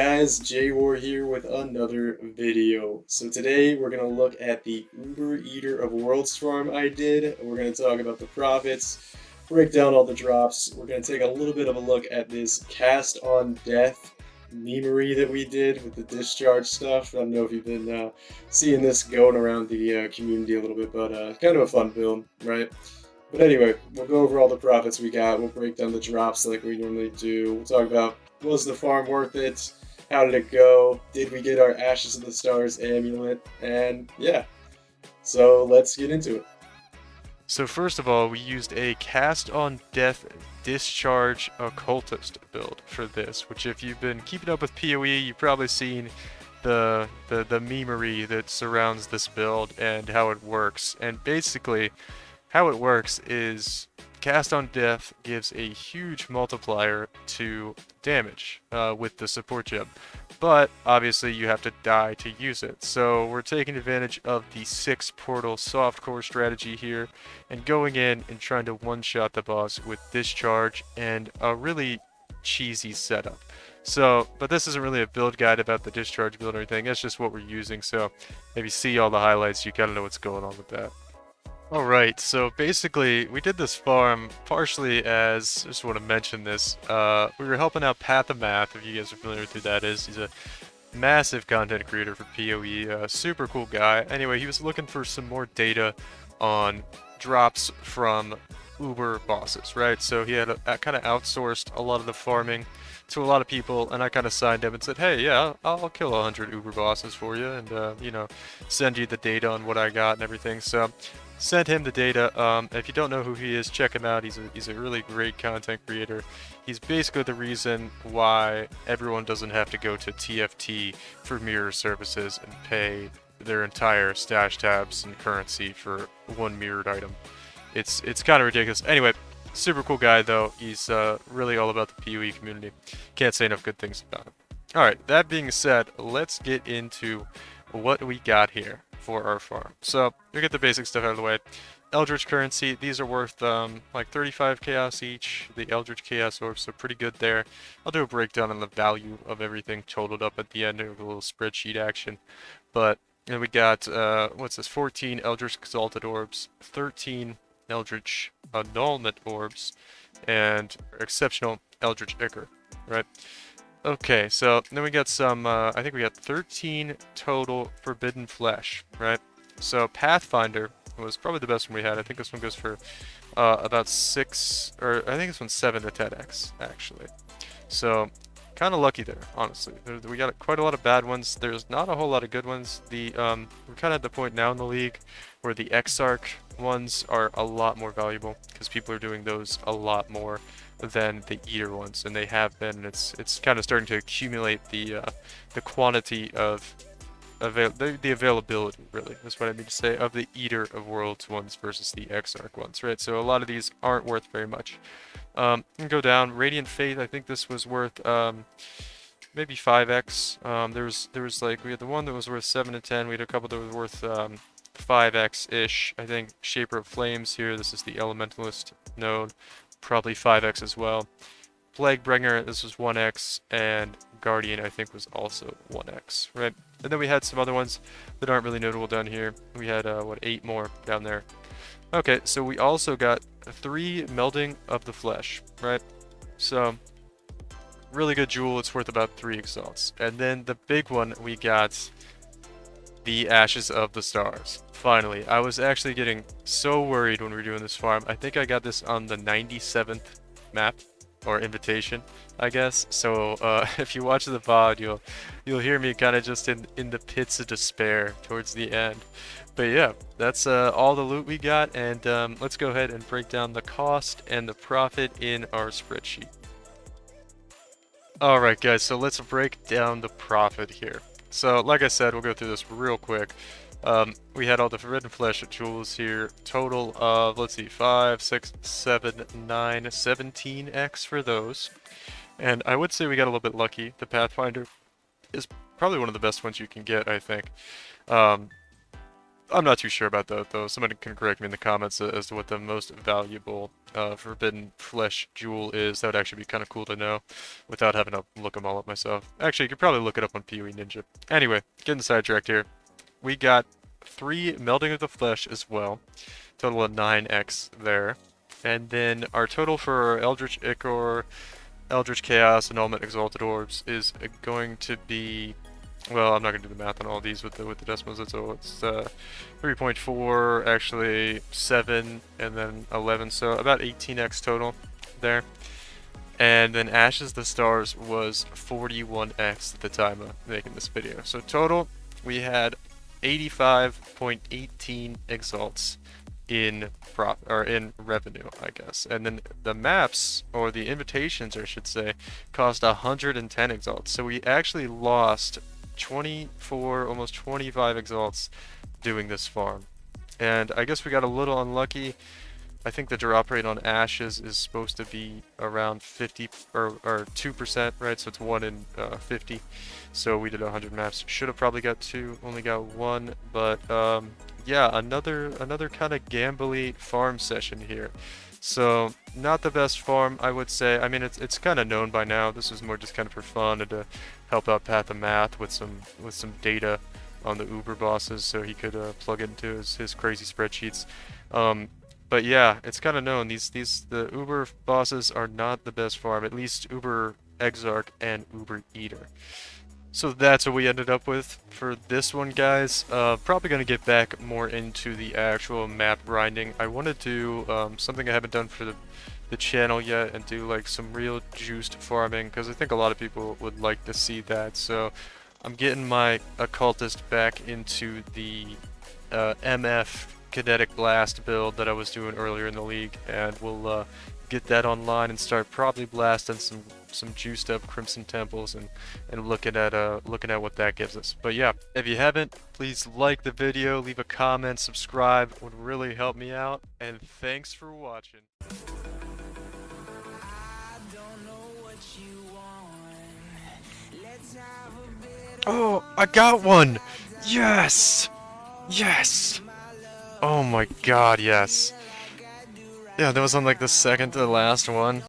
guys, Jwar here with another video. So today we're going to look at the Uber Eater of Worlds farm I did. We're going to talk about the profits, break down all the drops. We're going to take a little bit of a look at this cast on death memery that we did with the discharge stuff. I don't know if you've been seeing this going around the community a little bit, but kind of a fun build, right? But anyway, we'll go over all the profits we got. We'll break down the drops like we normally do. We'll talk about, was the farm worth it? How did it go? Did we get our Ashes of the Stars amulet? And yeah, so let's get into it. So first of all, we used a cast on Death Discharge Occultist build for this, which if you've been keeping up with PoE, you've probably seen the memery that surrounds this build and how it works. And basically, how it works is Cast on Death gives a huge multiplier to damage with the support gem, but obviously you have to die to use it. So we're taking advantage of the 6 portal softcore strategy here and going in and trying to one-shot the boss with Discharge and a really cheesy setup. So, but this isn't really a build guide about the Discharge build or anything, that's just what we're using, so if you see all the highlights, you gotta know what's going on with that. Alright, so basically, we did this farm partially as, I just want to mention this, we were helping out Path of Math, if you guys are familiar with who that is. He's a massive content creator for PoE, super cool guy. Anyway, he was looking for some more data on drops from Uber bosses, right? So he had kind of outsourced a lot of the farming to a lot of people, and I kind of signed him and said, hey, yeah, I'll kill 100 Uber bosses for you, and, you know, send you the data on what I got and everything. So sent him the data. If you don't know who he is, check him out. He's a really great content creator. He's basically the reason why everyone doesn't have to go to TFT for mirror services and pay their entire stash tabs and currency for one mirrored item. It's kind of ridiculous. Anyway, super cool guy though. He's really all about the PoE community. Can't say enough good things about him. Alright, that being said, let's get into what we got here for our farm. So, we get the basic stuff out of the way. Eldritch currency, these are worth like 35 chaos each. The Eldritch chaos orbs, so pretty good there. I'll do a breakdown on the value of everything totaled up at the end of a little spreadsheet action. But then we got, what's this, 14 Eldritch exalted orbs, 13 Eldritch annulment orbs, and exceptional Eldritch ichor, right? Okay, so then we got some, I think we got 13 total Forbidden Flesh, right? So Pathfinder was probably the best one we had. I think this one goes for about 6, or I think this one's 7 to 10x, actually. So, kind of lucky there, honestly. We got quite a lot of bad ones. There's not a whole lot of good ones. We're kind of at the point now in the league where the Exarch ones are a lot more valuable, because people are doing those a lot more than the Eater ones, and they have been, and it's kind of starting to accumulate the quantity of the availability, really, that's what I mean to say, of the Eater of Worlds ones versus the Exarch ones, right? So a lot of these aren't worth very much. Go down. Radiant Faith, I think this was worth maybe 5x. There was like, we had the one that was worth 7 to 10. We had a couple that was worth 5x-ish. I think Shaper of Flames here, this is the Elementalist node, probably 5x as well. Plaguebringer, this was 1x, and Guardian, I think, was also 1x, right? And then we had some other ones that aren't really notable down here. We had, what, 8 more down there. Okay, so we also got 3 Melding of the Flesh, right? So, really good jewel, it's worth about 3 exalts. And then the big one, we got the Ashes of the Stars. Finally, I was actually getting so worried when we were doing this farm. I think I got this on the 97th map, or invitation, I guess. So if you watch the VOD, you'll hear me kind of just in the pits of despair towards the end. But yeah, that's all the loot we got, and let's go ahead and break down the cost and the profit in our spreadsheet. Alright guys, so let's break down the profit here. So like I said, we'll go through this real quick. We had all the Forbidden Flesh jewels here, total of, let's see, 5, 6, 7, 9, 17x for those. And I would say we got a little bit lucky. The Pathfinder is probably one of the best ones you can get, I think. I'm not too sure about that though. Somebody can correct me in the comments as to what the most valuable forbidden flesh jewel is. That would actually be kind of cool to know without having to look them all up myself. Actually, you could probably look it up on PoE Ninja. Anyway, getting sidetracked here. We got 3 Melding of the Flesh as well. Total of 9x there. And then our total for Eldritch Ichor, Eldritch Chaos, and Ultimate Exalted Orbs is going to be... Well, I'm not going to do the math on all these with the decimals, so it's 3.4, actually 7, and then 11, so about 18x total there. And then Ashes the Stars was 41x at the time of making this video. So total, we had 85.18 exalts in in revenue, I guess. And then the maps, or the invitations, I should say, cost 110 exalts. So we actually lost 24, almost 25 exalts doing this farm. And I guess we got a little unlucky. I think the drop rate on Ashes is supposed to be around 50 or 2%, right? So it's 1 in 50. So we did 100 maps. Should have probably got 2, only got 1. But yeah, another kind of gambly farm session here. So not the best farm, I would say. I mean, it's kind of known by now. This was more just kind of for fun and to help out Path of Math with some data on the Uber bosses, so he could plug it into his crazy spreadsheets. But yeah, it's kind of known. The Uber bosses are not the best farm, at least Uber Exarch and Uber Eater. So that's what we ended up with for this one, guys. Probably going to get back more into the actual map grinding. I want to do something I haven't done for the channel yet, and do like some real juiced farming, because I think a lot of people would like to see that. So I'm getting my occultist back into the MF Kinetic Blast build that I was doing earlier in the league, and we'll get that online and start probably blasting some juiced up Crimson Temples and looking at what that gives us. But yeah, if you haven't, please like the video, leave a comment, subscribe, would really help me out, and thanks for watching. Oh, I got one! Yes! Yes! Oh my god, yes. Yeah, that was on like the second to the last one.